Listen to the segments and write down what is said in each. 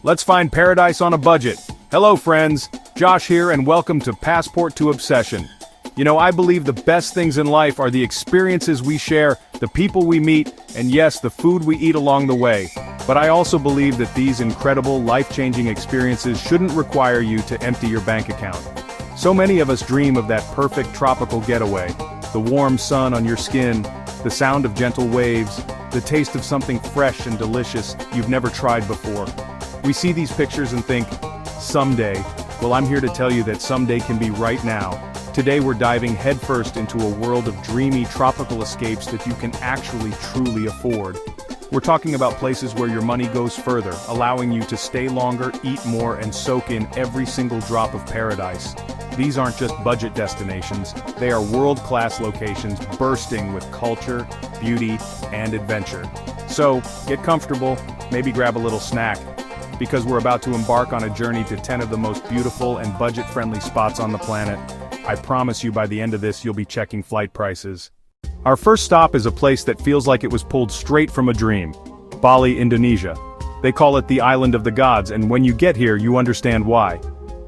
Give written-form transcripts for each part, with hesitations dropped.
Let's find paradise on a budget. Hello friends, Josh here and welcome to Passport to Obsession. You know, I believe the best things in life are the experiences we share, the people we meet, and yes, the food we eat along the way. But I also believe that these incredible, life-changing experiences shouldn't require you to empty your bank account. So many of us dream of that perfect tropical getaway, the warm sun on your skin, the sound of gentle waves, the taste of something fresh and delicious you've never tried before. We see these pictures and think, someday. Well, I'm here to tell you that someday can be right now. Today we're diving headfirst into a world of dreamy tropical escapes that you can actually truly afford. We're talking about places where your money goes further, allowing you to stay longer, eat more, and soak in every single drop of paradise. These aren't just budget destinations, they are world-class locations bursting with culture, beauty, and adventure. So, get comfortable, maybe grab a little snack, because we're about to embark on a journey to 10 of the most beautiful and budget-friendly spots on the planet. I promise you by the end of this you'll be checking flight prices. Our first stop is a place that feels like it was pulled straight from a dream. Bali, Indonesia. They call it the Island of the Gods, and when you get here you understand why.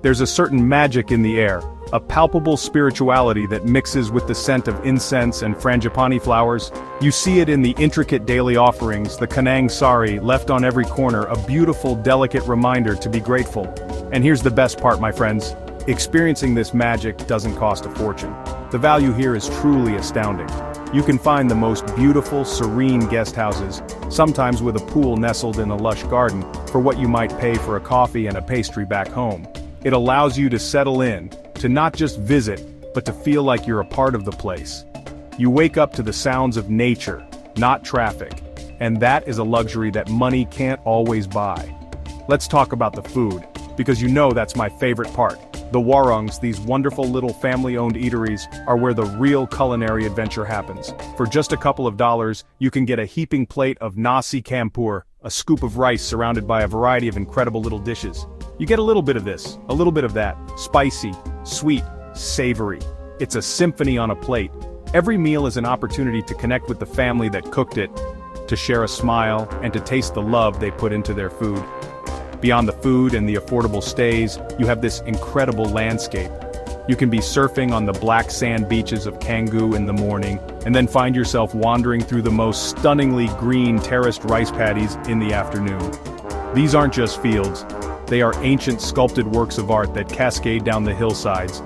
There's a certain magic in the air, a palpable spirituality that mixes with the scent of incense and frangipani flowers. You see it in the intricate daily offerings, the kanang sari left on every corner, a beautiful, delicate reminder to be grateful. And here's the best part, my friends. Experiencing this magic doesn't cost a fortune. The value here is truly astounding. You can find the most beautiful, serene guest houses, sometimes with a pool nestled in a lush garden, for what you might pay for a coffee and a pastry back home. It allows you to settle in, to not just visit, but to feel like you're a part of the place. You wake up to the sounds of nature, not traffic, and that is a luxury that money can't always buy. Let's talk about the food, because you know that's my favorite part. The Warangs, these wonderful little family-owned eateries, are where the real culinary adventure happens. For just a couple of dollars, you can get a heaping plate of nasi campur, a scoop of rice surrounded by a variety of incredible little dishes. You get a little bit of this, a little bit of that, spicy, sweet, savory. It's a symphony on a plate. Every meal is an opportunity to connect with the family that cooked it, to share a smile, and to taste the love they put into their food. Beyond the food and the affordable stays, you have this incredible landscape. You can be surfing on the black sand beaches of Canggu in the morning, and then find yourself wandering through the most stunningly green terraced rice paddies in the afternoon. These aren't just fields. They are ancient sculpted works of art that cascade down the hillsides.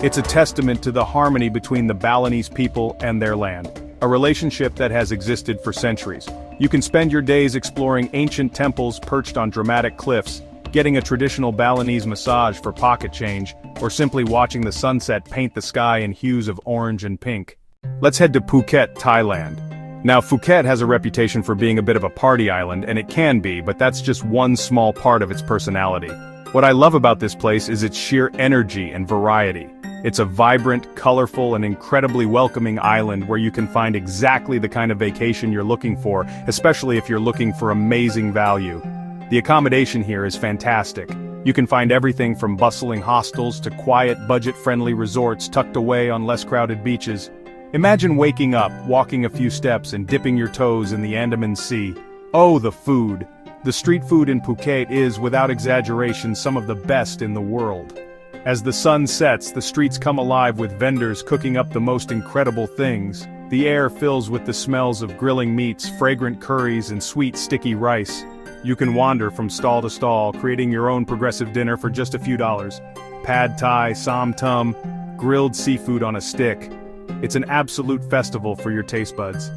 It's a testament to the harmony between the Balinese people and their land, a relationship that has existed for centuries. You can spend your days exploring ancient temples perched on dramatic cliffs, getting a traditional Balinese massage for pocket change, or simply watching the sunset paint the sky in hues of orange and pink. Let's head to Phuket, Thailand. Now, Phuket has a reputation for being a bit of a party island, and it can be, but that's just one small part of its personality. What I love about this place is its sheer energy and variety. It's a vibrant, colorful, and incredibly welcoming island where you can find exactly the kind of vacation you're looking for, especially if you're looking for amazing value. The accommodation here is fantastic. You can find everything from bustling hostels to quiet, budget-friendly resorts tucked away on less crowded beaches. Imagine waking up, walking a few steps, and dipping your toes in the Andaman Sea. Oh, the food! The street food in Phuket is, without exaggeration, some of the best in the world. As the sun sets, the streets come alive with vendors cooking up the most incredible things. The air fills with the smells of grilling meats, fragrant curries, and sweet, sticky rice. You can wander from stall to stall, creating your own progressive dinner for just a few dollars. Pad Thai, Som Tum, grilled seafood on a stick. It's an absolute festival for your taste buds.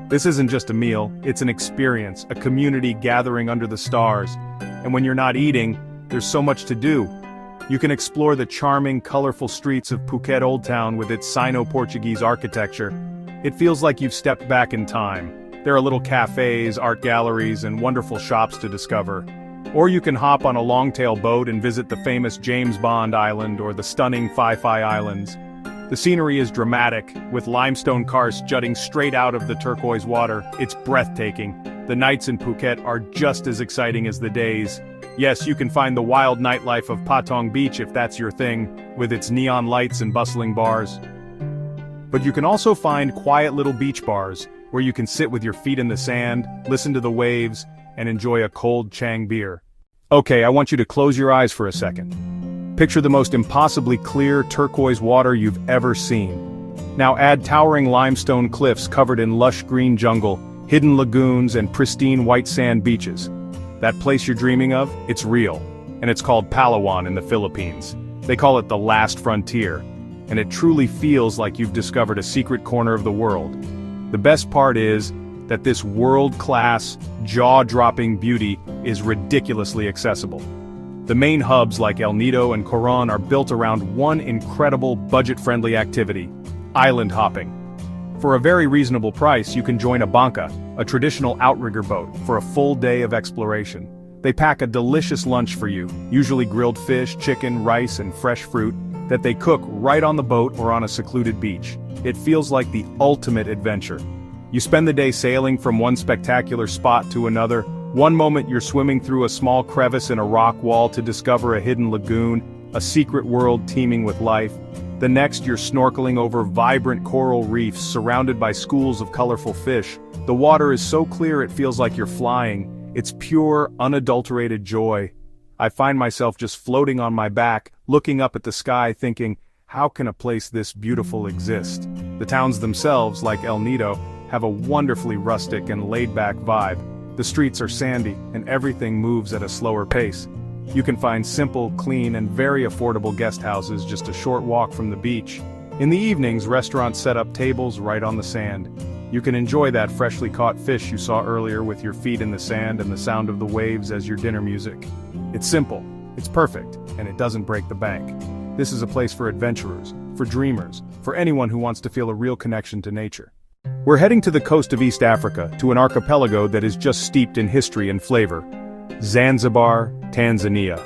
This isn't just a meal, it's an experience, a community gathering under the stars. And when you're not eating, there's so much to do. You can explore the charming, colorful streets of Phuket Old Town with its Sino-Portuguese architecture. It feels like you've stepped back in time. There are little cafes, art galleries, and wonderful shops to discover. Or you can hop on a longtail boat and visit the famous James Bond Island or the stunning Phi Phi Islands. The scenery is dramatic, with limestone karsts jutting straight out of the turquoise water. It's breathtaking. The nights in Phuket are just as exciting as the days. Yes, you can find the wild nightlife of Patong Beach if that's your thing, with its neon lights and bustling bars. But you can also find quiet little beach bars, where you can sit with your feet in the sand, listen to the waves, and enjoy a cold Chang beer. Okay, I want you to close your eyes for a second. Picture the most impossibly clear turquoise water you've ever seen. Now add towering limestone cliffs covered in lush green jungle, hidden lagoons and pristine white sand beaches. That place you're dreaming of, it's real, and it's called Palawan in the Philippines. They call it the last frontier, and it truly feels like you've discovered a secret corner of the world. The best part is that this world-class, jaw-dropping beauty is ridiculously accessible. The main hubs like El Nido and Coron are built around one incredible budget-friendly activity: island hopping. For a very reasonable price, you can join a banca, a traditional outrigger boat, for a full day of exploration. They pack a delicious lunch for you, usually grilled fish, chicken, rice, and fresh fruit, that they cook right on the boat or on a secluded beach. It feels like the ultimate adventure. You spend the day sailing from one spectacular spot to another. One moment you're swimming through a small crevice in a rock wall to discover a hidden lagoon, a secret world teeming with life. The next you're snorkeling over vibrant coral reefs surrounded by schools of colorful fish. The water is so clear it feels like you're flying. It's pure, unadulterated joy. I find myself just floating on my back, looking up at the sky thinking, how can a place this beautiful exist? The towns themselves, like El Nido, have a wonderfully rustic and laid-back vibe. The streets are sandy, and everything moves at a slower pace. You can find simple, clean, and very affordable guest houses just a short walk from the beach. In the evenings, restaurants set up tables right on the sand. You can enjoy that freshly caught fish you saw earlier with your feet in the sand and the sound of the waves as your dinner music. It's simple, it's perfect, and it doesn't break the bank. This is a place for adventurers, for dreamers, for anyone who wants to feel a real connection to nature. We're heading to the coast of East Africa, to an archipelago that is just steeped in history and flavor. Zanzibar, Tanzania.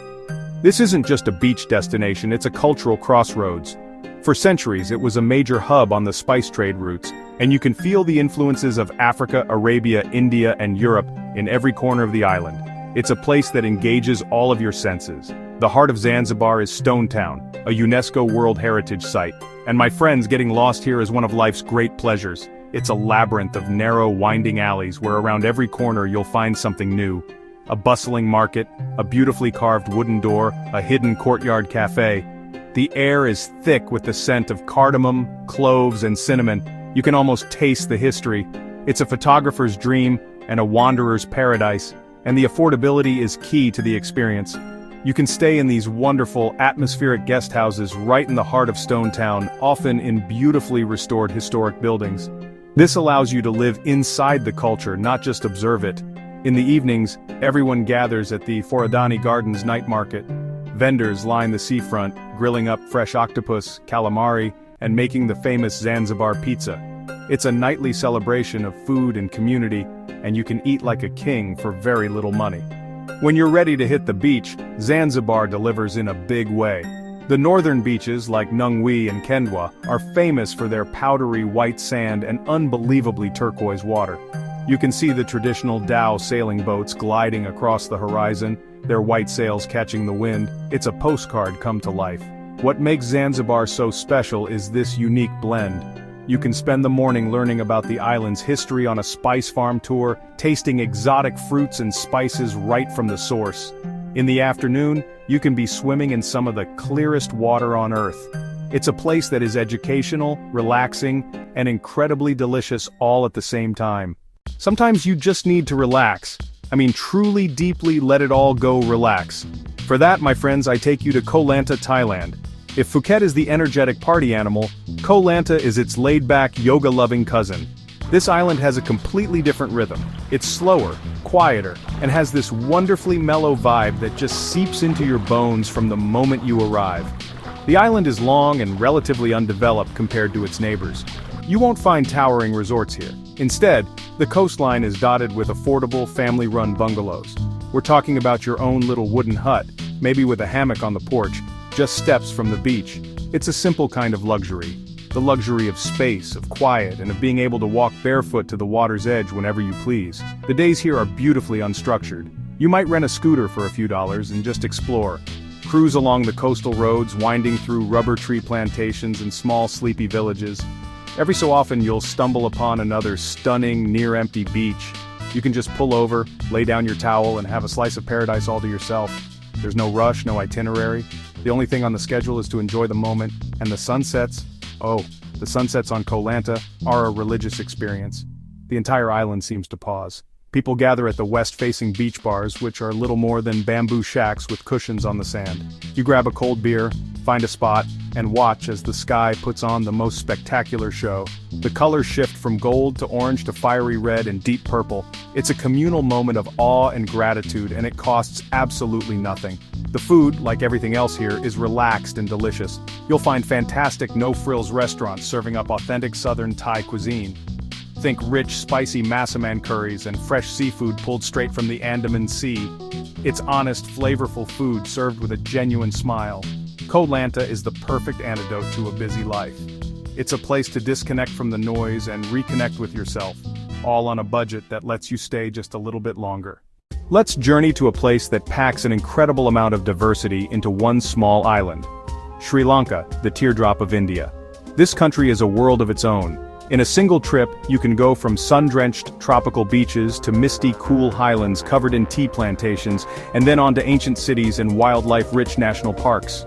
This isn't just a beach destination, it's a cultural crossroads. For centuries, it was a major hub on the spice trade routes, and you can feel the influences of Africa, Arabia, India, and Europe in every corner of the island. It's a place that engages all of your senses. The heart of Zanzibar is Stone Town, a UNESCO World Heritage Site, and my friends, getting lost here is one of life's great pleasures. It's a labyrinth of narrow, winding alleys where around every corner you'll find something new. A bustling market, a beautifully carved wooden door, a hidden courtyard cafe. The air is thick with the scent of cardamom, cloves, and cinnamon. You can almost taste the history. It's a photographer's dream and a wanderer's paradise, and the affordability is key to the experience. You can stay in these wonderful, atmospheric guest houses right in the heart of Stone Town, often in beautifully restored historic buildings. This allows you to live inside the culture, not just observe it. In the evenings, everyone gathers at the Foradani Gardens night market. Vendors line the seafront, grilling up fresh octopus, calamari, and making the famous Zanzibar pizza. It's a nightly celebration of food and community, and you can eat like a king for very little money. When you're ready to hit the beach, Zanzibar delivers in a big way. The northern beaches, like Nungwi and Kendwa, are famous for their powdery white sand and unbelievably turquoise water. You can see the traditional dhow sailing boats gliding across the horizon, their white sails catching the wind. It's a postcard come to life. What makes Zanzibar so special is this unique blend. You can spend the morning learning about the island's history on a spice farm tour, tasting exotic fruits and spices right from the source. In the afternoon, you can be swimming in some of the clearest water on Earth. It's a place that is educational, relaxing, and incredibly delicious all at the same time. Sometimes you just need to relax. I mean, truly, deeply let it all go relax. For that, my friends, I take you to Colanta, Thailand. If Phuket is the energetic party animal, Colanta is its laid-back, yoga-loving cousin. This island has a completely different rhythm. It's slower, quieter, and has this wonderfully mellow vibe that just seeps into your bones from the moment you arrive. The island is long and relatively undeveloped compared to its neighbors. You won't find towering resorts here. Instead, the coastline is dotted with affordable, family-run bungalows. We're talking about your own little wooden hut, maybe with a hammock on the porch, just steps from the beach. It's a simple kind of luxury. The luxury of space, of quiet, and of being able to walk barefoot to the water's edge whenever you please. The days here are beautifully unstructured. You might rent a scooter for a few dollars and just explore. Cruise along the coastal roads, winding through rubber tree plantations and small sleepy villages. Every so often you'll stumble upon another stunning, near-empty beach. You can just pull over, lay down your towel, and have a slice of paradise all to yourself. There's no rush, no itinerary. The only thing on the schedule is to enjoy the moment, and the sunsets, the sunsets on Colanta are a religious experience. The entire island seems to pause. People gather at the west-facing beach bars, which are little more than bamboo shacks with cushions on the sand. You grab a cold beer, find a spot, and watch as the sky puts on the most spectacular show. The colors shift from gold to orange to fiery red and deep purple. It's a communal moment of awe and gratitude, and it costs absolutely nothing. The food, like everything else here, is relaxed and delicious. You'll find fantastic no-frills restaurants serving up authentic southern Thai cuisine. Think rich, spicy massaman curries and fresh seafood pulled straight from the Andaman Sea. It's honest, flavorful food served with a genuine smile. Colanta is the perfect antidote to a busy life. It's a place to disconnect from the noise and reconnect with yourself, all on a budget that lets you stay just a little bit longer. Let's journey to a place that packs an incredible amount of diversity into one small island. Sri Lanka, the teardrop of India. This country is a world of its own. In a single trip, you can go from sun-drenched tropical beaches to misty, cool highlands covered in tea plantations, and then on to ancient cities and wildlife-rich national parks.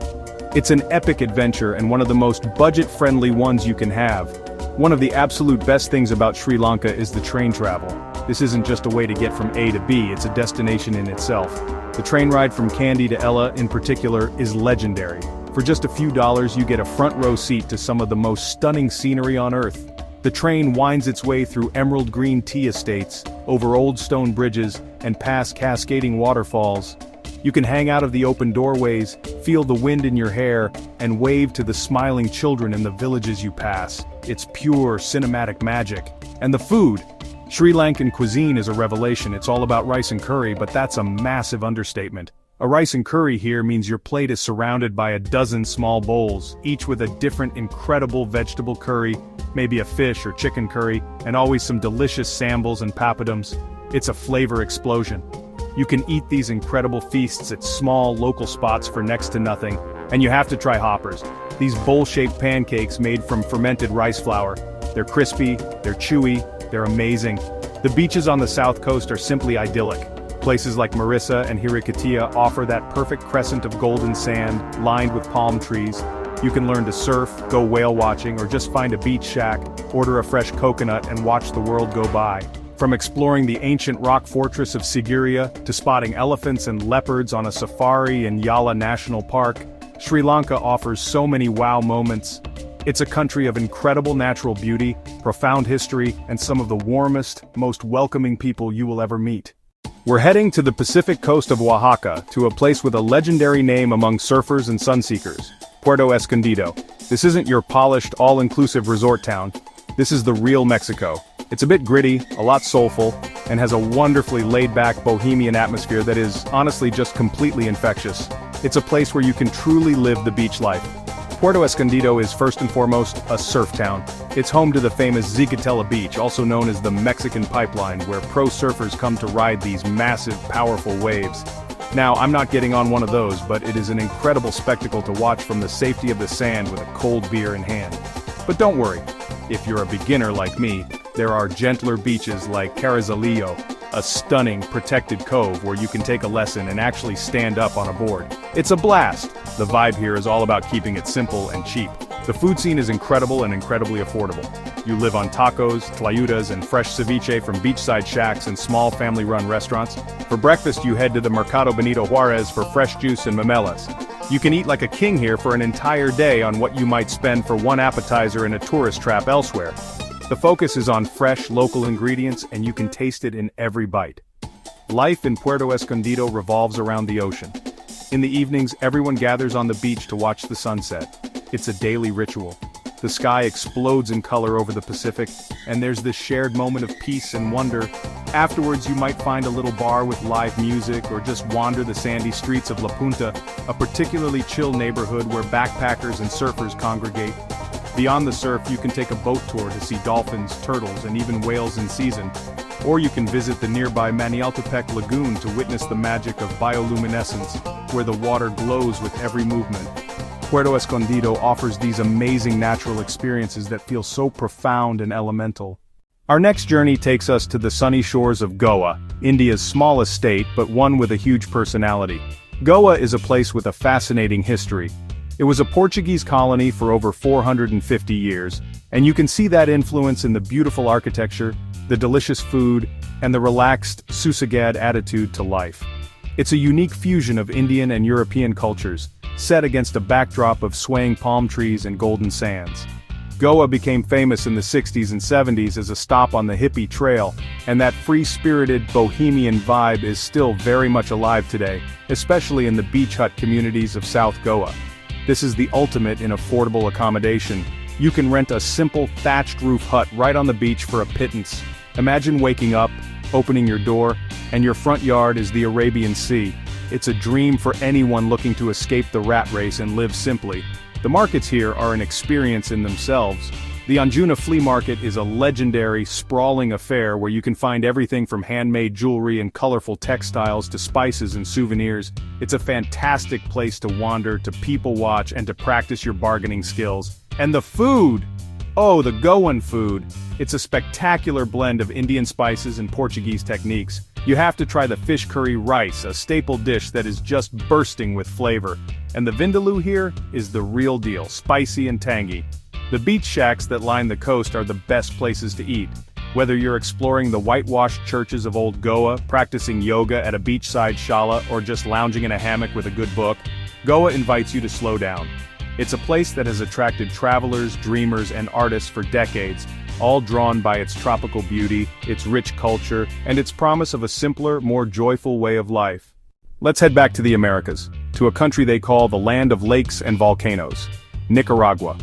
It's an epic adventure and one of the most budget-friendly ones you can have. One of the absolute best things about Sri Lanka is the train travel. This isn't just a way to get from A to B, it's a destination in itself. The train ride from Kandy to Ella, in particular, is legendary. For just a few dollars, you get a front-row seat to some of the most stunning scenery on Earth. The train winds its way through emerald green tea estates, over old stone bridges, and past cascading waterfalls. You can hang out of the open doorways, feel the wind in your hair, and wave to the smiling children in the villages you pass. It's pure cinematic magic. And the food! Sri Lankan cuisine is a revelation. It's all about rice and curry, but that's a massive understatement. A rice and curry here means your plate is surrounded by a dozen small bowls, each with a different incredible vegetable curry, maybe a fish or chicken curry, and always some delicious sambals and papadums. It's a flavor explosion. You can eat these incredible feasts at small local spots for next to nothing, and you have to try hoppers. These bowl-shaped pancakes made from fermented rice flour. They're crispy, they're chewy, they're amazing. The beaches on the south coast are simply idyllic. Places like Marissa and Hirikatia offer that perfect crescent of golden sand, lined with palm trees. You can learn to surf, go whale watching, or just find a beach shack, order a fresh coconut and watch the world go by. From exploring the ancient rock fortress of Sigiriya to spotting elephants and leopards on a safari in Yala National Park, Sri Lanka offers so many wow moments. It's a country of incredible natural beauty, profound history, and some of the warmest, most welcoming people you will ever meet. We're heading to the Pacific coast of Oaxaca, to a place with a legendary name among surfers and sunseekers, Puerto Escondido. This isn't your polished, all-inclusive resort town. This is the real Mexico. It's a bit gritty, a lot soulful, and has a wonderfully laid-back bohemian atmosphere that is, honestly, just completely infectious. It's a place where you can truly live the beach life. Puerto Escondido is first and foremost a surf town. It's home to the famous Zicatela Beach, also known as the Mexican Pipeline, where pro surfers come to ride these massive, powerful waves. Now, I'm not getting on one of those, but it is an incredible spectacle to watch from the safety of the sand with a cold beer in hand. But don't worry, if you're a beginner like me, there are gentler beaches like Carazalillo, a stunning, protected cove where you can take a lesson and actually stand up on a board. It's a blast! The vibe here is all about keeping it simple and cheap. The food scene is incredible and incredibly affordable. You live on tacos, tlayudas, and fresh ceviche from beachside shacks and small family-run restaurants. For breakfast, you head to the Mercado Benito Juarez for fresh juice and memelas. You can eat like a king here for an entire day on what you might spend for one appetizer in a tourist trap elsewhere. The focus is on fresh, local ingredients, and you can taste it in every bite. Life in Puerto Escondido revolves around the ocean. In the evenings, everyone gathers on the beach to watch the sunset. It's a daily ritual. The sky explodes in color over the Pacific, and there's this shared moment of peace and wonder. Afterwards, you might find a little bar with live music or just wander the sandy streets of La Punta, a particularly chill neighborhood where backpackers and surfers congregate. Beyond the surf, you can take a boat tour to see dolphins, turtles, and even whales in season. Or you can visit the nearby Manialtepec Lagoon to witness the magic of bioluminescence, where the water glows with every movement. Puerto Escondido offers these amazing natural experiences that feel so profound and elemental. Our next journey takes us to the sunny shores of Goa, India's smallest state but one with a huge personality. Goa is a place with a fascinating history. It was a Portuguese colony for over 450 years, and you can see that influence in the beautiful architecture, the delicious food, and the relaxed, susagad attitude to life. It's a unique fusion of Indian and European cultures, set against a backdrop of swaying palm trees and golden sands. Goa became famous in the 60s and 70s as a stop on the hippie trail, and that free-spirited, bohemian vibe is still very much alive today, especially in the beach hut communities of South Goa. This is the ultimate in affordable accommodation. You can rent a simple thatched roof hut right on the beach for a pittance. Imagine waking up, opening your door, and your front yard is the Arabian Sea. It's a dream for anyone looking to escape the rat race and live simply. The markets here are an experience in themselves. The Anjuna Flea Market is a legendary, sprawling affair where you can find everything from handmade jewelry and colorful textiles to spices and souvenirs. It's a fantastic place to wander, to people watch, and to practice your bargaining skills. And the food! Oh, the Goan food! It's a spectacular blend of Indian spices and Portuguese techniques. You have to try the fish curry rice, a staple dish that is just bursting with flavor. And the vindaloo here is the real deal, spicy and tangy. The beach shacks that line the coast are the best places to eat. Whether you're exploring the whitewashed churches of old Goa, practicing yoga at a beachside shala, or just lounging in a hammock with a good book, Goa invites you to slow down. It's a place that has attracted travelers, dreamers, and artists for decades, all drawn by its tropical beauty, its rich culture, and its promise of a simpler, more joyful way of life. Let's head back to the Americas, to a country they call the land of lakes and volcanoes, Nicaragua.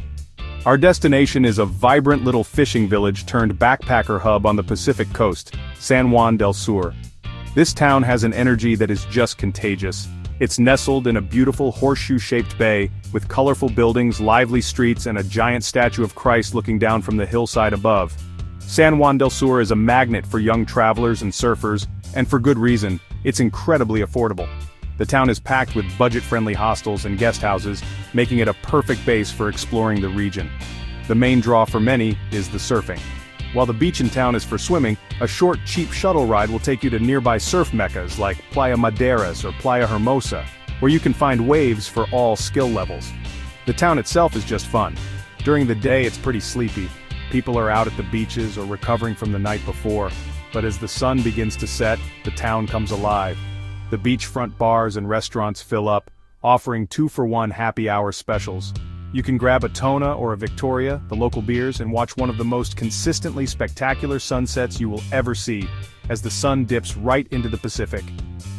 Our destination is a vibrant little fishing village turned backpacker hub on the Pacific coast, San Juan del Sur. This town has an energy that is just contagious. It's nestled in a beautiful horseshoe-shaped bay, with colorful buildings, lively streets, and a giant statue of Christ looking down from the hillside above. San Juan del Sur is a magnet for young travelers and surfers, and for good reason. It's incredibly affordable. The town is packed with budget-friendly hostels and guest houses, making it a perfect base for exploring the region. The main draw for many is the surfing. While the beach in town is for swimming, a short, cheap shuttle ride will take you to nearby surf meccas like Playa Maderas or Playa Hermosa, where you can find waves for all skill levels. The town itself is just fun. During the day it's pretty sleepy. People are out at the beaches or recovering from the night before. But as the sun begins to set, the town comes alive. The beachfront bars and restaurants fill up, offering 2-for-1 happy hour specials. You can grab a Tona or a Victoria, the local beers, and watch one of the most consistently spectacular sunsets you will ever see, as the sun dips right into the Pacific.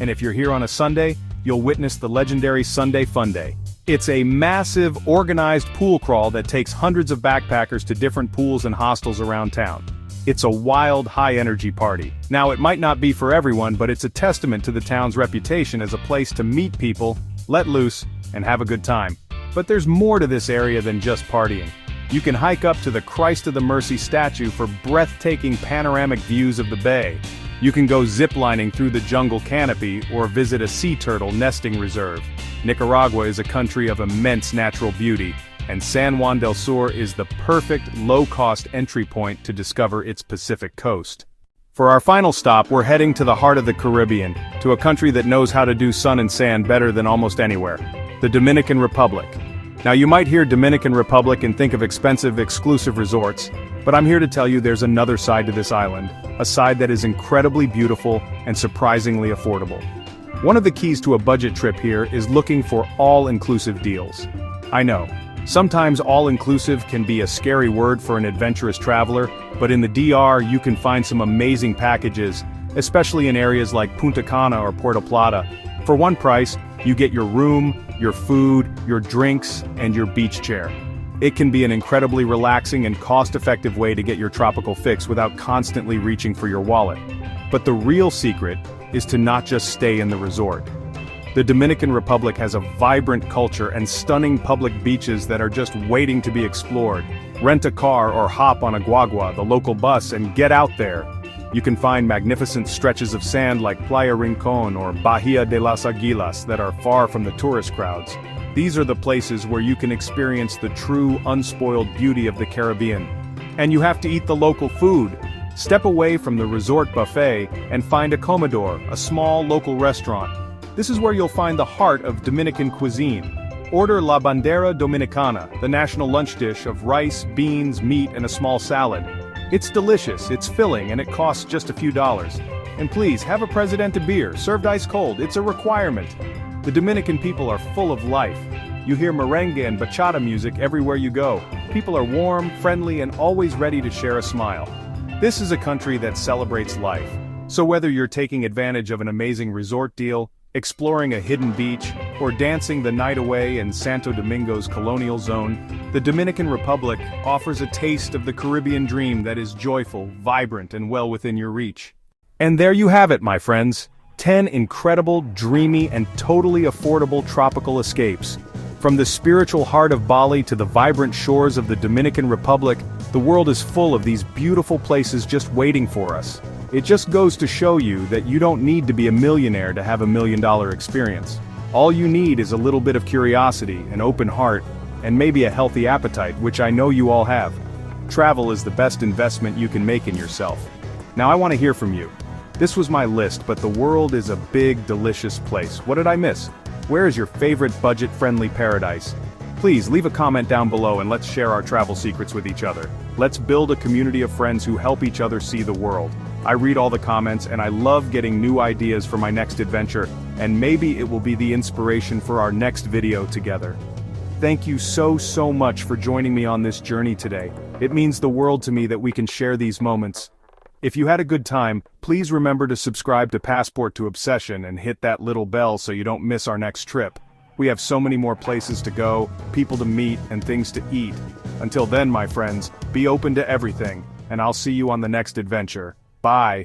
And if you're here on a Sunday, you'll witness the legendary Sunday Fun Day. It's a massive, organized pool crawl that takes hundreds of backpackers to different pools and hostels around town. It's a wild, high-energy party. Now, it might not be for everyone, but it's a testament to the town's reputation as a place to meet people, let loose, and have a good time. But there's more to this area than just partying. You can hike up to the Christ of the Mercy statue for breathtaking panoramic views of the bay. You can go ziplining through the jungle canopy or visit a sea turtle nesting reserve. Nicaragua is a country of immense natural beauty, and San Juan del Sur is the perfect low-cost entry point to discover its Pacific coast. For our final stop, we're heading to the heart of the Caribbean, to a country that knows how to do sun and sand better than almost anywhere, the Dominican Republic. Now you might hear Dominican Republic and think of expensive, exclusive resorts, but I'm here to tell you there's another side to this island, a side that is incredibly beautiful and surprisingly affordable. One of the keys to a budget trip here is looking for all-inclusive deals. I know, sometimes all-inclusive can be a scary word for an adventurous traveler, but in the DR you can find some amazing packages, especially in areas like Punta Cana or Puerto Plata. For one price, you get your room, your food, your drinks, and your beach chair. It can be an incredibly relaxing and cost-effective way to get your tropical fix without constantly reaching for your wallet. But the real secret is to not just stay in the resort. The Dominican Republic has a vibrant culture and stunning public beaches that are just waiting to be explored. Rent a car or hop on a guagua, the local bus, and get out there. You can find magnificent stretches of sand like Playa Rincon or Bahia de las Aguilas that are far from the tourist crowds. These are the places where you can experience the true, unspoiled beauty of the Caribbean. And you have to eat the local food. Step away from the resort buffet and find a comedor, a small local restaurant. This is where you'll find the heart of Dominican cuisine. Order La Bandera Dominicana, the national lunch dish of rice, beans, meat, and a small salad. It's delicious, it's filling, and it costs just a few dollars. And please, have a Presidente beer, served ice cold, it's a requirement. The Dominican people are full of life. You hear merengue and bachata music everywhere you go. People are warm, friendly, and always ready to share a smile. This is a country that celebrates life. So whether you're taking advantage of an amazing resort deal, exploring a hidden beach, or dancing the night away in Santo Domingo's colonial zone, the Dominican Republic offers a taste of the Caribbean dream that is joyful, vibrant, and well within your reach. And there you have it, my friends. 10 incredible, dreamy, and totally affordable tropical escapes. From the spiritual heart of Bali to the vibrant shores of the Dominican Republic, the world is full of these beautiful places just waiting for us. It just goes to show you that you don't need to be a millionaire to have a $1 million experience. All you need is a little bit of curiosity, an open heart, and maybe a healthy appetite, which I know you all have. Travel is the best investment you can make in yourself. Now I want to hear from you. This was my list, but the world is a big, delicious place. What did I miss? Where is your favorite budget-friendly paradise? Please leave a comment down below and let's share our travel secrets with each other. Let's build a community of friends who help each other see the world. I read all the comments and I love getting new ideas for my next adventure, and maybe it will be the inspiration for our next video together. Thank you so much for joining me on this journey today. It means the world to me that we can share these moments. If you had a good time, please remember to subscribe to Passport to Obsession and hit that little bell so you don't miss our next trip. We have so many more places to go, people to meet, and things to eat. Until then, my friends, be open to everything, and I'll see you on the next adventure. Bye.